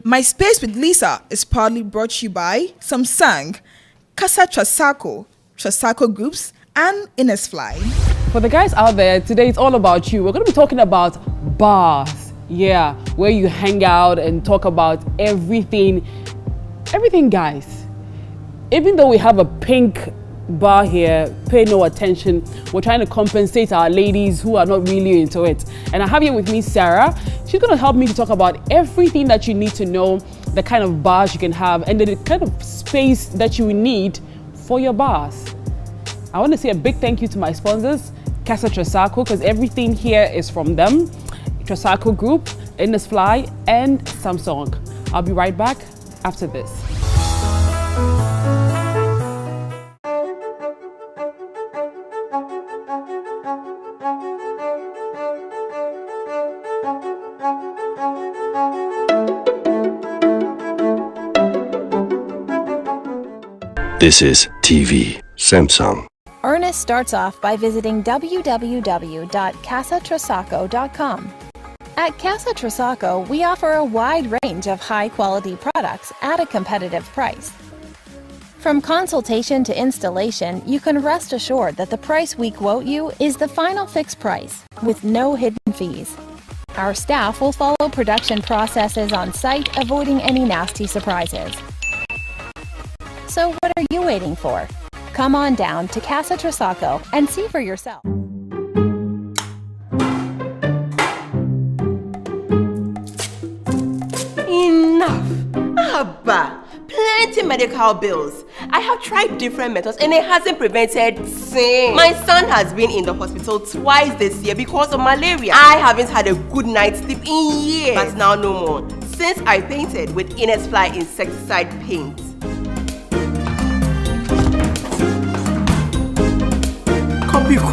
My Space with Lisa is proudly brought to you by Samsung, Casa Trasaco Groups, and Innisfly. For the guys out there, today it's all about you. We're going to be talking about bars. Yeah, where you hang out and talk about everything, guys. Even though we have a pink bar here, pay no attention. We're trying to compensate our ladies who are not really into it. And I have here with me Sarah. She's going to help me to talk about everything that you need to know, the kind of bars you can have, and the kind of space that you need for your bars. I want to say a big thank you to my sponsors, Casa Trasaco, because everything here is from them. Trasaco Group, Innisfly, and Samsung. I'll be right back after this. This is TV Samsung. Ernest starts off by visiting www.casatrasaco.com. At Casa Trasaco, we offer a wide range of high-quality products at a competitive price. From consultation to installation, you can rest assured that the price we quote you is the final fixed price, with no hidden fees. Our staff will follow production processes on site, avoiding any nasty surprises. So what are you waiting for? Come on down to Casa Trasaco and see for yourself. Enough! Abba! Plenty medical bills. I have tried different methods and it hasn't prevented sin. My son has been in the hospital twice this year because of malaria. I haven't had a good night's sleep in years. But now no more, since I painted with Innisfly insecticide paint.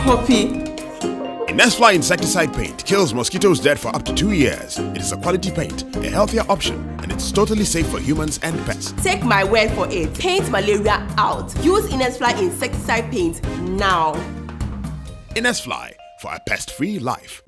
Copy. Innisfly insecticide paint kills mosquitoes dead for up to 2 years. It is a quality paint, a healthier option, and it's totally safe for humans and pets. Take my word for it. Paint malaria out. Use Innisfly insecticide paint now. Innisfly for a pest-free life.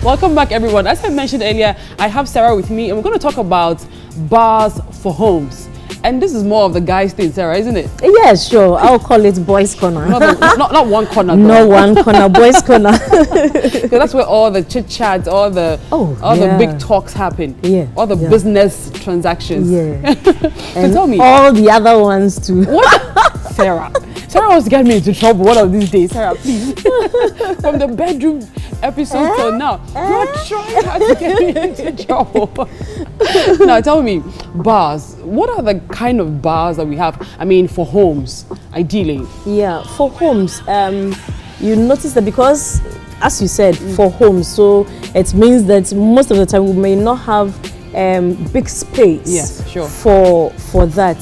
Welcome back, everyone. As I mentioned earlier, I have Sarah with me and we're going to talk about bars for homes. And this is more of the guys' thing, Sarah, isn't it? Yeah, sure. I'll call it boys' corner. Not one corner. No one corner, boys' corner. Because that's where all the chit-chats, all the big talks happen. Yeah. All the business transactions. Yeah. So tell me. All the other ones too. What? Sarah wants to get me into trouble one of these days. Sarah, please. From the bedroom episode till now, you're trying hard to get me into trouble. Now tell me, bars. What are the kind of bars that we have? I mean, for homes, ideally. Yeah, for homes, you notice that because, as you said, for homes, so it means that most of the time we may not have big space. Yes, sure. For that.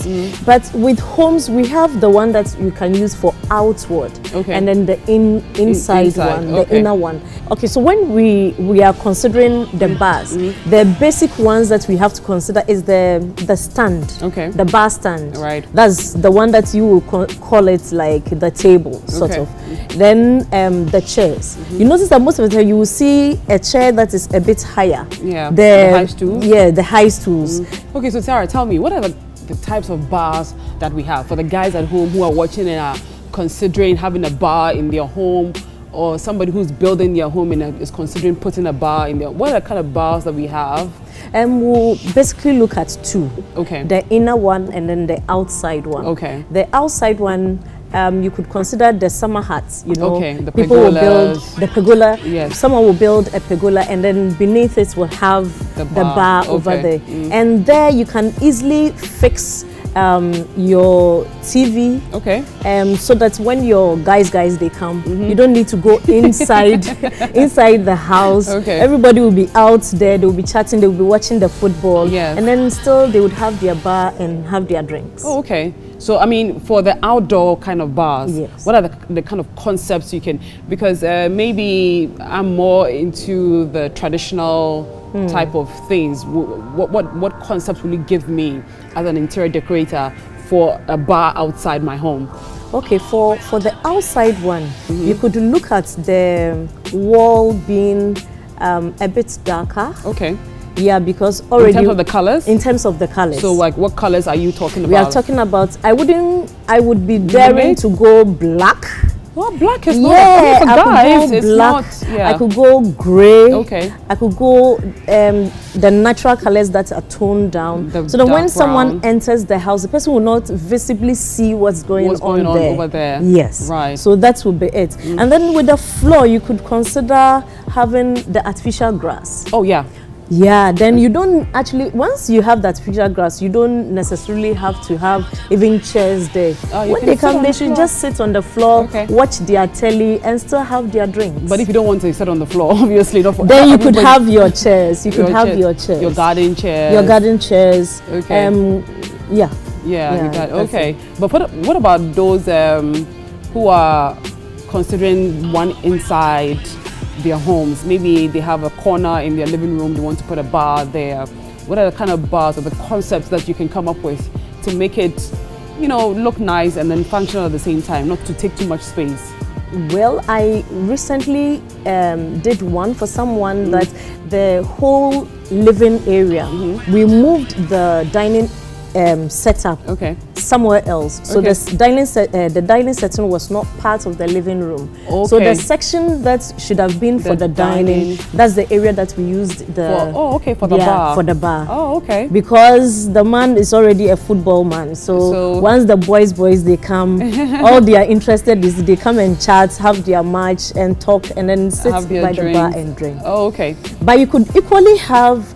But with homes, we have the one that you can use for outward, and then the inside one, the inner one. Okay, so when we are considering the bars, the basic ones that we have to consider is the stand, the bar stand. Right. That's the one that you will call it like the table, sort of. Then the chairs. You notice that most of the time you will see a chair that is a bit higher. Yeah. The high stools. Yeah, the high stools. Okay, so Sarah, tell me, what are the types of bars that we have for the guys at home who are watching and are considering having a bar in their home, or somebody who's building their home and is considering putting a bar in there? What are the kind of bars that we have? We'll basically look at two. Okay. The inner one and then the outside one. Okay. The outside one you could consider the summer huts, you know. Okay, the people will build pergolas. the pergola. Yes. Someone will build a pergola, and then beneath it will have The the bar. bar over Okay. there. Mm. And there you can easily fix your TV, Okay. so that when your guys they come, Mm-hmm. you don't need to go inside inside the house. Okay. Everybody will be out there, they will be chatting, they will be watching the football, Yes. and then still they would have their bar and have their drinks. Oh, okay. So, I mean, for the outdoor kind of bars, Yes. what are the kind of concepts you can, because maybe I'm more into the traditional type of things. What concepts will you give me as an interior decorator for a bar outside my home? Okay, for the outside one, you could look at the wall being a bit darker. Okay. Yeah, because already In terms of the colors? in terms of the colors. So, like, what colors are you talking about? we are talking about, I would be daring Limit? to go black. Well, black is Yeah, not, I mean, for I guys, could go it's black. not, yeah. I could go grey. Okay. I could go the natural colors that are toned down, The so that when dark someone brown. enters the house, the person will not visibly see what's going on there. over there. Yes. Right. So that would be it. And then with the floor, you could consider having the artificial grass. Oh, yeah. Yeah, then you don't actually, once you have that artificial grass, you don't necessarily have to have even chairs there. You When can they sit on come, the they should floor. just sit on the floor, Okay. watch their telly, and still have their drinks. But if you don't want to sit on the floor, obviously, not for then you could everybody- have your chairs. You could have chairs, your chairs. your garden chairs. Your garden chairs. Okay. Yeah. Yeah, Yeah, you got, that's okay. But what about those who are considering one inside their homes? Maybe they have a corner in their living room, they want to put a bar there. What are the kind of bars or the concepts that you can come up with to make it, you know, look nice and then functional at the same time, not to take too much space? Well, I recently did one for someone that the whole living area, we moved the dining setup Okay. somewhere else. So Okay. the dining setting was not part of the living room. So Okay. the section that should have been for The the dining, dining. that's the area that we used For the bar. For the bar. Oh, okay. Because the man is already a football man, so once the boys they come, all they are interested is they come and chat, have their match and talk, and then sit Have their by the bar drinks. and drink. Oh, okay. But you could equally have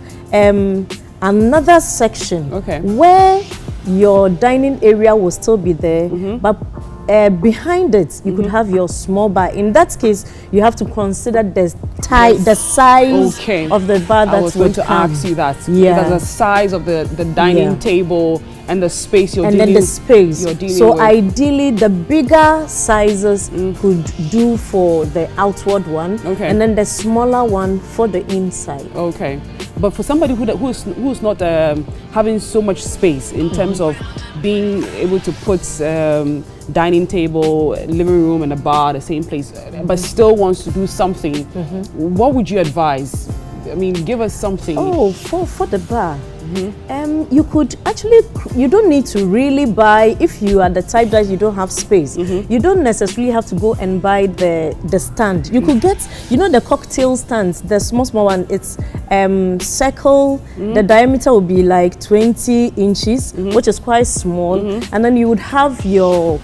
another section Okay. where your dining area will still be there, but behind it you could have your small bar. In that case, you have to consider the size Okay. of the bar that I was going would to come. ask you that. Yeah. There's the size of the dining Yeah. table and the space you're And dealing then the space. you're dealing So with. ideally, the bigger sizes could do for the outward one, Okay. and then the smaller one for the inside. Okay, but for somebody who's not having so much space in terms of being able to put dining table, living room, and a bar at the same place, but still wants to do something, what would you advise? I mean, give us something. Oh, for the bar. You could actually, you don't need to really buy, if you are the type that you don't have space, you don't necessarily have to go and buy the stand. You could get, you know, the cocktail stands, the small one, it's circle, the diameter will be like 20 inches, which is quite small, and then you would have your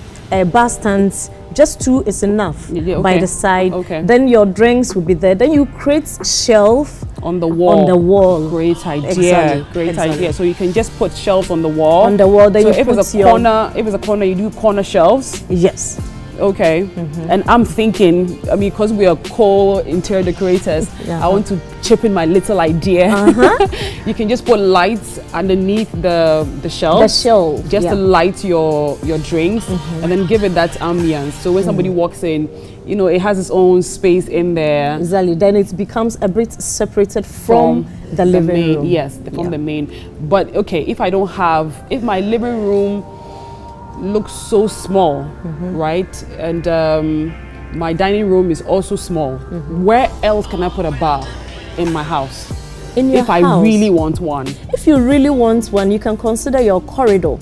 bar stands. Just 2 is enough Yeah, by okay. the side. Okay. Then your drinks will be there. Then you create shelf On the wall. On the wall. Great idea. Exactly. Great Exactly. idea. So you can just put shelves on the wall. On the wall, then so you if put it's a your- corner, if it's a corner, you do corner shelves. Yes. Okay. And I'm thinking, I mean, because we are co-interior decorators, I want to chip in my little idea. You can just put lights underneath the shelf. The shelf, Just to yeah. light your drinks and then give it that ambience. So when somebody walks in, you know, it has its own space in there. Exactly. Then it becomes a bit separated from the living main, room. Yes, from Yeah. the main. But okay, if my living room looks so small, right? And my dining room is also small. Where else can I put a bar in my house? In your If I house, really want one. if you really want one, you can consider your corridor.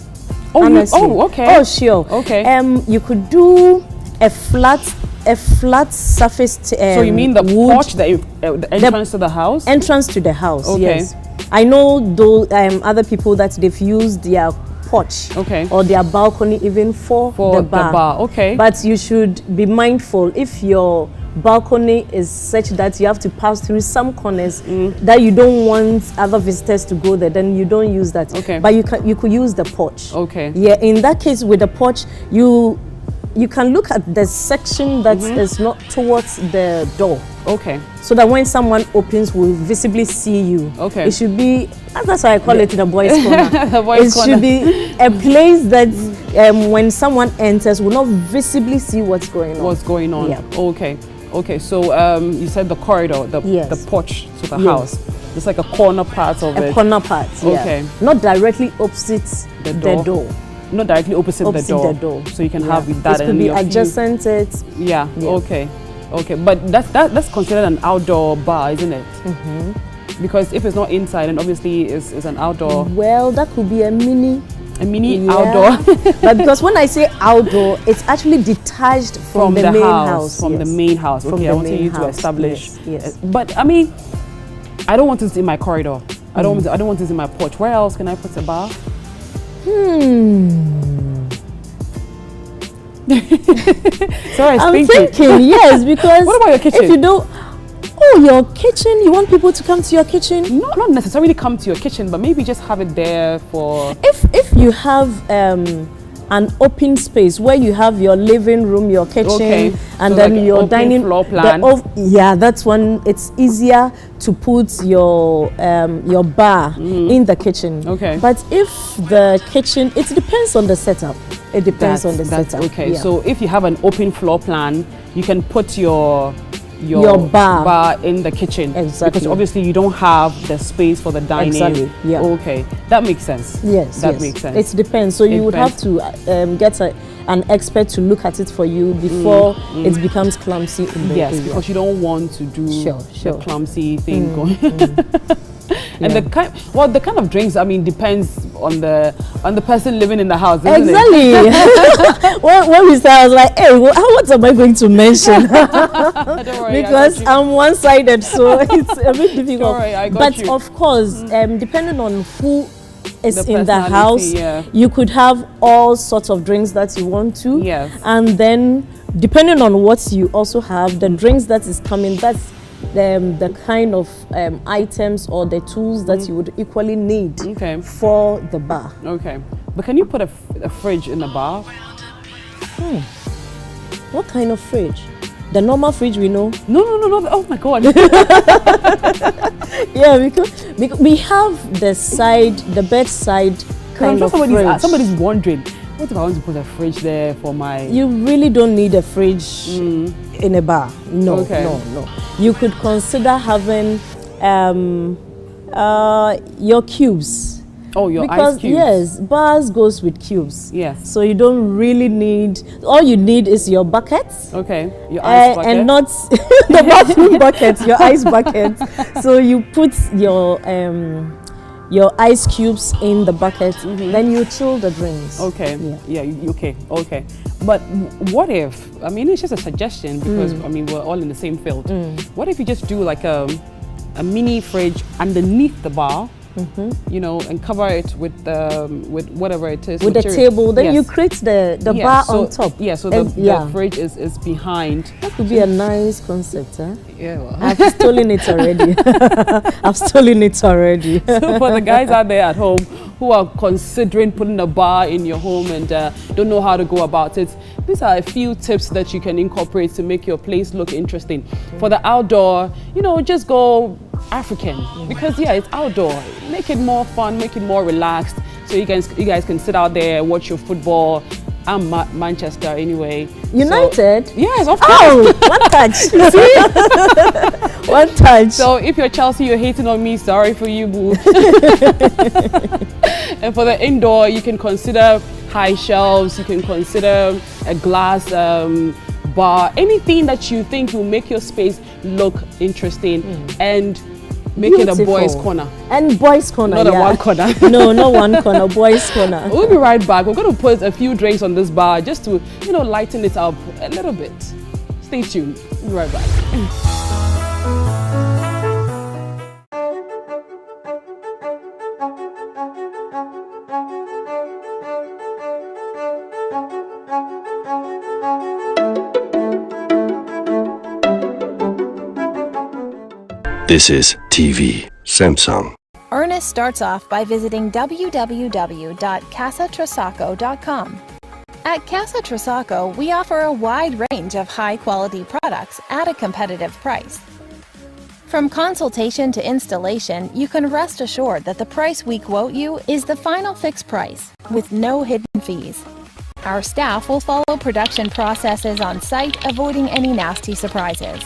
Oh, honestly. okay. Oh, sure. Okay. You could do a flat surface. So you mean the wood porch, the entrance to the house? entrance to the house? Okay. Yes. I know though other people that they've used their porch, okay, or their balcony even for the bar. Okay. But you should be mindful if your balcony is such that you have to pass through some corners that you don't want other visitors to go there, then you don't use that. Okay. But you could use the porch. Okay. Yeah, in that case with the porch, you can look at the section that is not towards the door. Okay. So that when someone opens, will visibly see you. Okay. It should be, that's why I call it the boys' corner. The boys' corner. Should be a place that when someone enters, will not visibly see what's going on. What's going on? Yeah. Okay. Okay. So you said the corridor, the porch to the house. It's like a corner part of it. A corner part. Yeah. Okay. Not directly opposite the door. Not directly opposite the door. So you can have that. It could be adjacent it. Yeah. Okay. Okay. But that's considered an outdoor bar, isn't it? Because if it's not inside, then obviously it's an outdoor. Well, that could be a mini outdoor. But because when I say outdoor, it's actually detached from the main house. From the main house. Okay, I want you to establish. Yes. But I mean, I don't want this in my corridor. I don't want this in my porch. Where else can I put a bar? Sorry, I'm thinking, yes, because what about your kitchen? If you don't, your kitchen, you want people to come to your kitchen? Not necessarily come to your kitchen, but maybe just have it there for. If you have an open space where you have your living room, your kitchen, and so then like your dining floor plan. That's when it's easier to put your bar in the kitchen. Okay. But if the kitchen, it depends on the setup. It depends on the setup. Okay. Yeah. So if you have an open floor plan, you can put your bar in the kitchen. Exactly. Because obviously you don't have the space for the dining. Exactly. Yeah. Okay. That makes sense. Yes. That makes sense. It depends. So you would have to get an expert to look at it for you before it becomes clumsy in the area. Because you don't want to do the clumsy thing going. And the kind of drinks, I mean, depends on the person living in the house, isn't it? When we started, I was like, hey, what am I going to mention? Don't worry, because I'm one-sided, so it's a bit difficult. Don't worry, I got you. But of course, depending on who is in the house, you could have all sorts of drinks that you want to. Yes. And then, depending on what you also have, the drinks that is coming, that's the kind of items or the tools that you would equally need for the bar. Okay. But can you put a fridge in the bar? What kind of fridge? The normal fridge we know? No. Oh my God. Yeah, because we have the bedside kind of fridge. Somebody's wondering, what if I want to put a fridge there for my... You really don't need a fridge in a bar. No. You could consider having your cubes. Oh, your ice cubes. Yes, bars goes with cubes. Yes. So you don't really need, all you need is your buckets. Okay, your ice bucket. And not the bathroom buckets, your ice bucket. So you put your ice cubes in the bucket, then you chill the drinks. Okay. Okay. But what if, I mean, it's just a suggestion because, I mean, we're all in the same field. What if you just do like a mini fridge underneath the bar, you know, and cover it with whatever it is. With the table, then you create the bar on top. Yeah, so the fridge is behind. That could be a nice concept, huh? Yeah, well. I've stolen it already. So for the guys out there at home who are considering putting a bar in your home and don't know how to go about it, these are a few tips that you can incorporate to make your place look interesting. For the outdoor, you know, just go African because it's outdoor. Make it more fun, make it more relaxed, so you guys can sit out there, watch your football. I'm Manchester anyway. United? So, yes, of course. Oh, one touch. One touch. So if you're Chelsea, you're hating on me, sorry for you, boo. And for the indoor, you can consider high shelves, you can consider a glass bar, anything that you think will make your space look interesting and make it a boys' corner. And boys' corner, not a one corner. No, not one corner, boys' corner. We'll be right back. We're going to put a few drinks on this bar just to, you know, lighten it up a little bit. Stay tuned. We'll be right back. This is TV Samsung. Ernest starts off by visiting www.casatrasaco.com. At Casa Trasaco, we offer a wide range of high-quality products at a competitive price. From consultation to installation, you can rest assured that the price we quote you is the final fixed price, with no hidden fees. Our staff will follow production processes on site, avoiding any nasty surprises.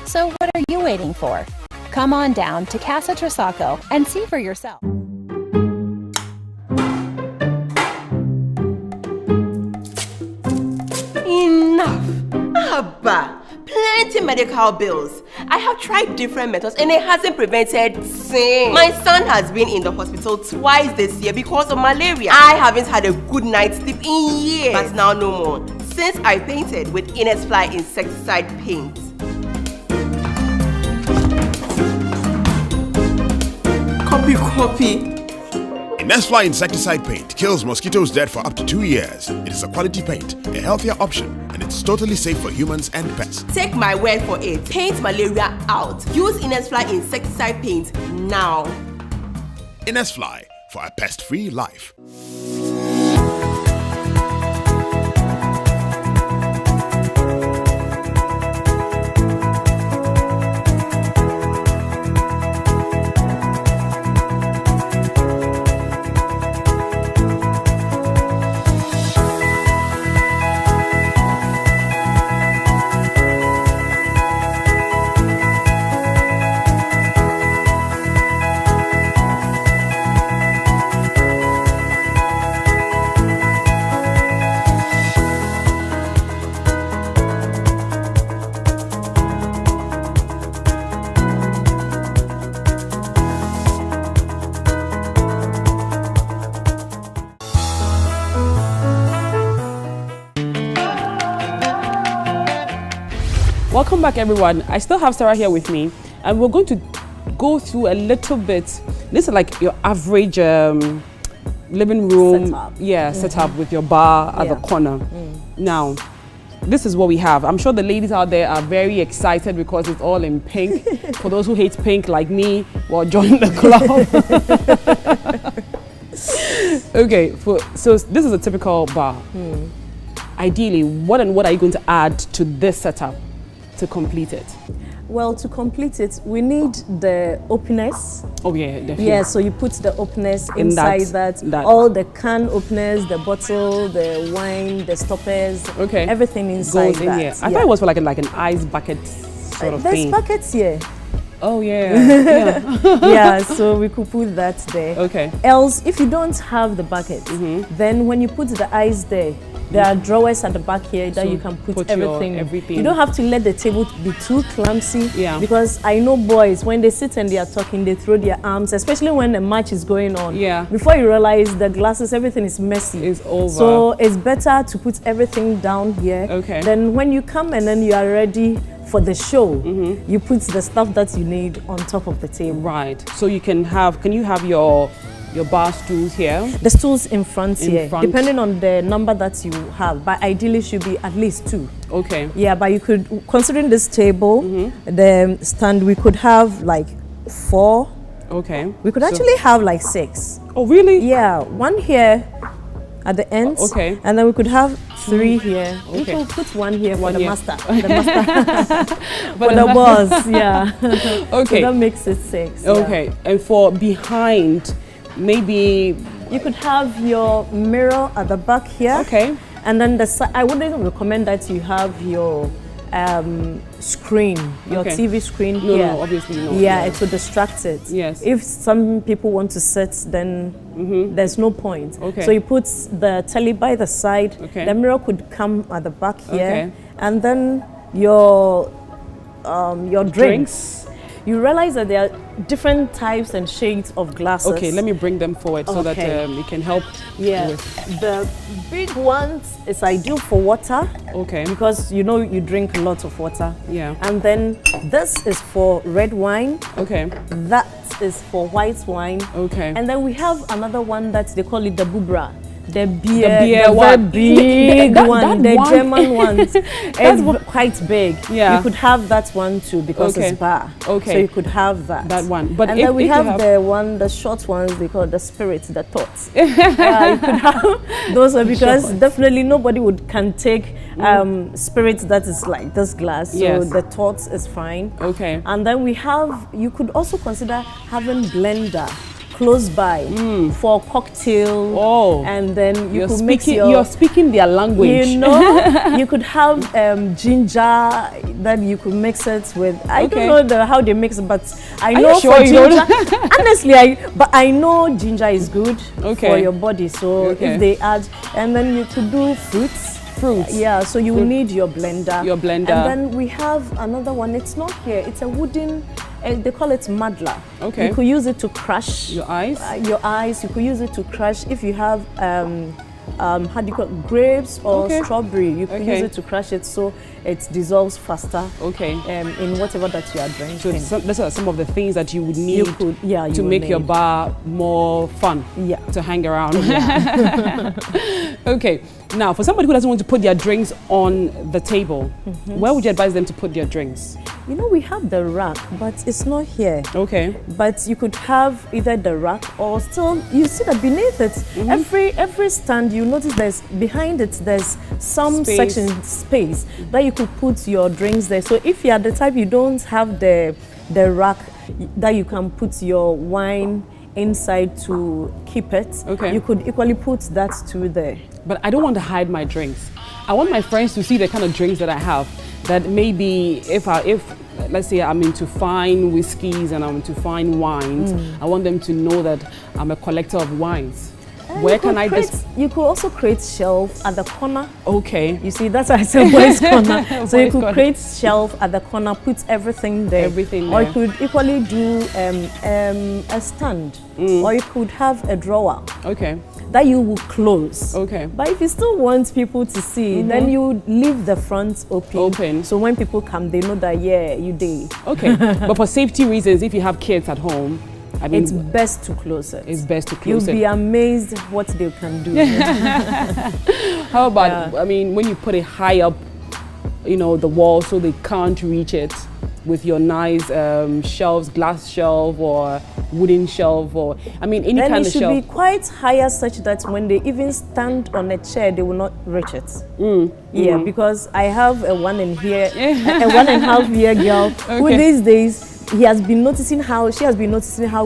So what are you waiting for? Come on down to Casa Trasaco and see for yourself. Enough! Abba! Plenty medical bills. I have tried different methods and it hasn't prevented sin. My son has been in the hospital twice this year because of malaria. I haven't had a good night's sleep in years. But now no more, since I painted with Innisfly insecticide paint. Copy. Innisfly insecticide paint kills mosquitoes dead for up to 2 years. It is a quality paint, a healthier option, and it's totally safe for humans and pets. Take my word for it. Paint malaria out. Use Innisfly insecticide paint now. Innisfly for a pest-free life. Welcome back, everyone. I still have Sarah here with me, and we're going to go through a little bit. This is like your average living room setup with your bar at the corner. Now, this is what we have. I'm sure the ladies out there are very excited because it's all in pink. For those who hate pink like me, well, join the club. Okay, so this is a typical bar. Ideally, what are you going to add to this setup to complete it? Well, to complete it, we need the openers. Oh yeah, definitely. Yeah, so you put the openers inside that. All the can openers, the bottle, the wine, the stoppers, everything inside goes in here. I thought it was for like an ice bucket sort of thing. There's buckets here. Oh yeah. Yeah, so we could put that there. Okay. Else, if you don't have the bucket, then when you put the ice there, there are drawers at the back here that you can put everything. You don't have to let the table be too clumsy. Yeah. Because I know boys, when they sit and they are talking, they throw their arms, especially when a match is going on. Yeah. Before you realize the glasses, everything is messy. It's over. So it's better to put everything down here. Okay. Then when you come and then you are ready for the show, you put the stuff that you need on top of the table. Right. So you can you have your bar stools here? The stools in front here, depending on the number that you have, but ideally should be at least 2. Okay. Yeah, but you could, considering this table, the stand, we could have like 4. Okay. We could actually have like 6. Oh, really? Yeah, 1 here at the end. Okay. And then we could have 3 here. Okay. We could put 1 here for the master. The master. For the boss, yeah. Okay. So that makes it 6. Okay. Yeah. And for behind, maybe you could have your mirror at the back here. Okay. And then I wouldn't recommend that you have your screen, your TV screen here. No, obviously not. Yeah, it will distract it. Yes. If some people want to sit, then there's no point. Okay. So you put the telly by the side. Okay. The mirror could come at the back here. Okay. And then your drinks. You realize that there are different types and shades of glasses. Okay, let me bring them forward so that it can help. Yeah, the big ones is ideal for water. Okay. Because you know you drink a lot of water. Yeah. And then this is for red wine. Okay. That is for white wine. Okay. And then we have another one that they call it the bubra. the beer one. big That one, the one. German ones. It's quite big. Yeah. You could have that one too because Okay. it's bar. Okay. So you could have that. That one. But and if then we you have the short ones, they call the spirits, the thoughts. You could have those are because Short. definitely nobody can take spirits that is like this glass. So Yes. the thoughts is fine. Okay. And then you could also consider having blender close by for cocktail. Oh. And then you You're could mix you're speaking their language. you know, you could have ginger that you could mix it with. I Okay. don't know how they mix it, but I Are know you sure for you don't? ginger. Honestly, I know ginger is good Okay. for your body. So Okay. if they add, and then you could do fruits. Yeah, so you will need your blender. Your blender. And then we have another one. It's not here. It's a wooden. They call it madla. Okay. You could use it to crush Your eyes? your eyes. You could use it to crush if you have how do you call it? Grapes or Okay. strawberry. You could use Okay. it to crush it so it dissolves faster. Okay. In whatever that you are drinking. So those are some of the things that you would need You could, yeah, you to would make your need. bar more fun. Yeah. To hang around. Okay. Now, for somebody who doesn't want to put their drinks on the table, where would you advise them to put their drinks? You know, we have the rack, but it's not here. Okay. But you could have either the rack or still, you see that beneath it, every stand, you notice there's behind it, there's some Space. section space that you could put your drinks there. So if you are the type you don't have the rack that you can put your wine inside to keep it, Okay. you could equally put that too there. But I don't want to hide my drinks. I want my friends to see the kind of drinks that I have. That maybe if let's say I'm into fine whiskeys and I'm into fine wines, I want them to know that I'm a collector of wines. Where can I You could also create shelf at the corner. Okay. You see, that's why I said boys' corner. So you Boys' could corner. create shelf at the corner, put everything there. Everything Or there. you could equally do a stand. Or you could have a drawer Okay. that you will close. Okay. But if you still want people to see, then you leave the front open. So when people come, they know that, yeah, you did. Okay. But for safety reasons, if you have kids at home, I mean, It's best to close it. it's best to You'll close be it. amazed what they can do. How about, I mean, when you put it high up, you know, the wall so they can't reach it with your nice shelves, glass shelf or wooden shelf or, I mean, any Then kind it of should shelf. be quite higher such that when they even stand on a chair, they will not reach it. Yeah, because I have a 1 in here, a 1.5 year girl who Okay. these days, she has been noticing how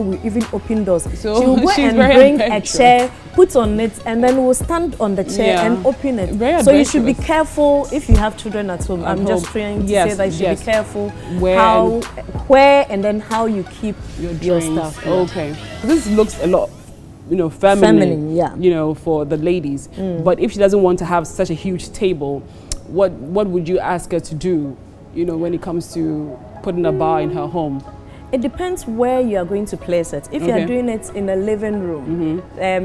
we even open doors. So she will go she's and very bring a adventurous. chair, put on it, and then we'll stand on the chair Yeah. and open it. Very So you should be adventurous. careful if you have children at home. I'm just home. trying to Yes, say that you should yes. be careful Where where and then how you keep your your drinks. stuff. Yeah. Okay. This looks a lot, you know, feminine, yeah. you know, for the ladies. But if she doesn't want to have such a huge table, what would you ask her to do, you know, when it comes to putting a bar in her home? It depends where you are going to place it. If you Okay. are doing it in a living room,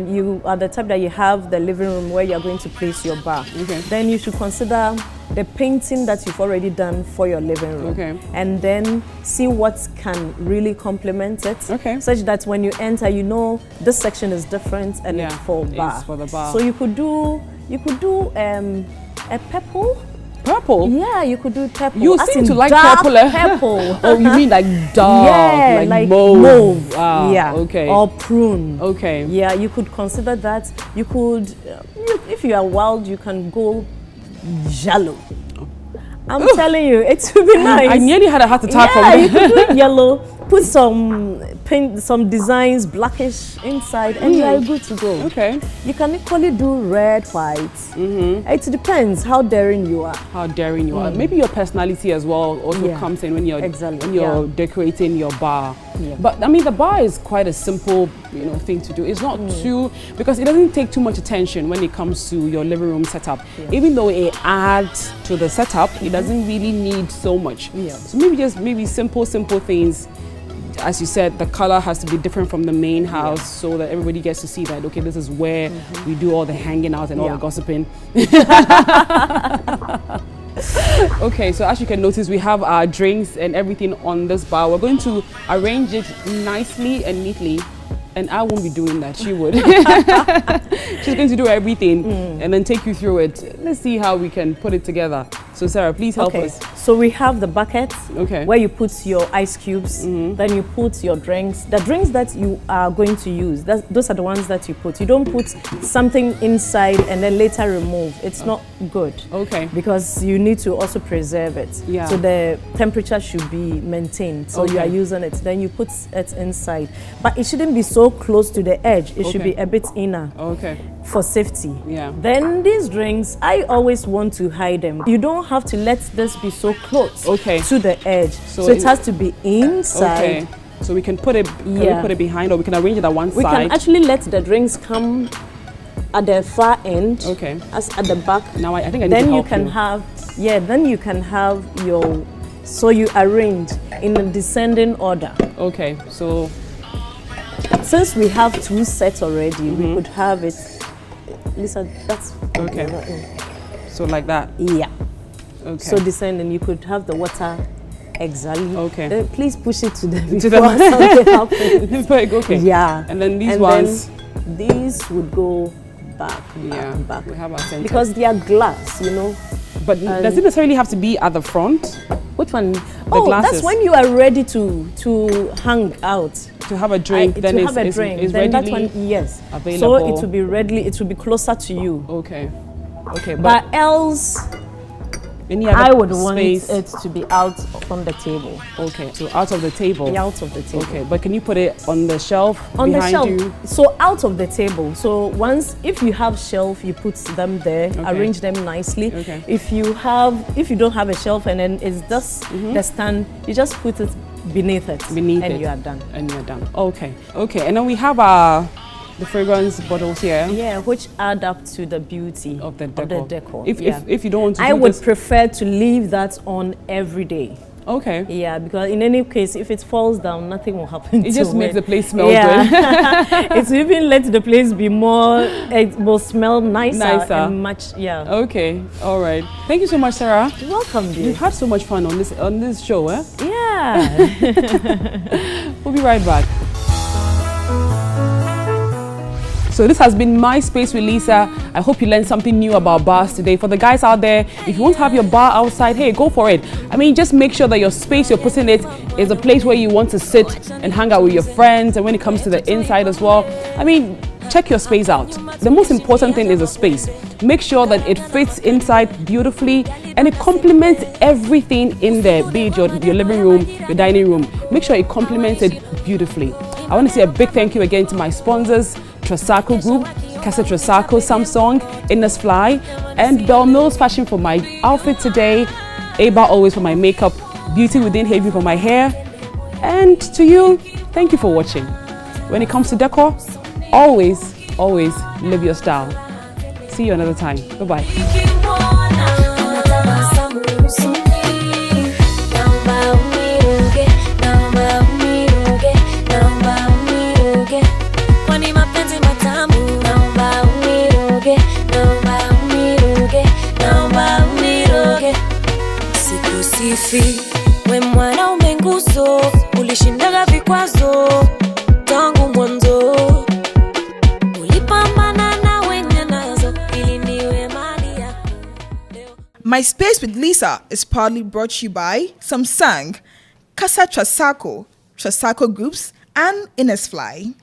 you are the type that you have the living room where you are going to place your bar. Okay. Then you should consider the painting that you've already done for your living room. Okay. And then see what can really complement it. Okay. Such that when you enter, you know this section is different and Yeah, it's for it's bar. for the bar. So you could do a purple. Purple? Yeah, you could do purple. You As seem in to like dark purple. purple. Oh, you mean like dark, Yeah, like mauve? Ah, yeah, okay. or prune. Okay. Yeah, you could consider that. You could, if you are wild, you can go yellow. I'm telling you, it would be nice. I nearly had a heart attack Yeah, you from could do yellow. Put some paint, some designs, blackish inside, and you are good to go. Okay. You can equally do red, white. It depends how daring you are. How daring you are. Maybe your personality as well also Yeah. comes in when you're Exactly, when you're yeah. decorating your bar. Yeah. But I mean, the bar is quite a simple, you know, thing to do. It's not too, because it doesn't take too much attention when it comes to your living room setup. Even though it adds to the setup, it doesn't really need so much. Yeah. So maybe simple things. As you said, the color has to be different from the main house so that everybody gets to see that, okay, this is where we do all the hanging out and all the gossiping. Okay, so as you can notice, we have our drinks and everything on this bar. We're going to arrange it nicely and neatly And I won't be doing that. She would. She's going to do everything and then take you through it. Let's see how we can put it together. So Sarah, please help us. So we have the bucket where you put your ice cubes, then you put your drinks. The drinks that you are going to use, those are the ones that you put. You don't put something inside and then later remove. It's not good. Okay. Because you need to also preserve it. Yeah. So the temperature should be maintained. So you are using it. Then you put it inside. But it shouldn't be so close to the edge. It should be a bit inner. Okay. For safety. Yeah. Then these drinks, I always want to hide them. You don't have to let this be so close to the edge. So it has to be inside. Okay. So we can put it, we put it behind, or we can arrange it at one side? We can actually let the drinks come at the far end, as at the back. Now I think I need to help you. Then you can have your, so you arrange in a descending order. Okay, so since we have 2 sets already, we could have it. Lisa, that's okay. So like that. Yeah. Okay. So descending, you could have the water exactly. Okay. Please push it to the before something happens. Okay. Yeah. And then these ones. These would go back. Back. We have our center. Because they are glass, you know. But does it necessarily have to be at the front? Which one? The glasses. That's when you are ready to hang out. To have a drink, then to have a drink. It's then readily that one, yes. available. So it will be readily. It will be closer to you. Okay. Okay. But else, I would want it to be out on the table. Okay. So out of the table. Yeah, out of the table. Okay. But can you put it on the shelf on behind the shelf? You? So out of the table. So once, if you have shelf, you put them there, arrange them nicely. Okay. If you don't have a shelf and then it's just the stand, you just put it beneath it. And you are done. And you're done. Okay. Okay. And then we have the fragrance bottles here. Yeah, which add up to the beauty of the decor. If you don't want to I would prefer to leave that on every day. Okay. Yeah, because in any case, if it falls down, nothing will happen. It just makes the place smell good. It's even let the place be more, it will smell nicer. And much, Okay, all right. Thank you so much, Sarah. You're welcome, dear. We've had so much fun on this show, eh? Yeah. We'll be right back. So this has been My Space with Lisa. I hope you learned something new about bars today. For the guys out there, if you want to have your bar outside, hey, go for it. I mean, just make sure that your space you're putting it is a place where you want to sit and hang out with your friends. And when it comes to the inside as well, I mean, check your space out. The most important thing is the space. Make sure that it fits inside beautifully and it complements everything in there, be it your living room, your dining room. Make sure it complements it beautifully. I want to say a big thank you again to my sponsors, Trasaco Group, Casa Trasaco, Samsung, Innisfly, and Belle Mills Fashion for my outfit today, Aba Always for my makeup, Beauty Within Haven for my hair, and to you, thank you for watching. When it comes to decor, always live your style. See you another time. Bye-bye. We mwanaume nguzo, ulishindaga vikwazo tangu mwanzo, ulipambana na wenye nazo ili niwe mali yako. My Space with Lisa is proudly brought to you by Samsung, Casa Trasaco, Trasaco Groups, and Innisfly.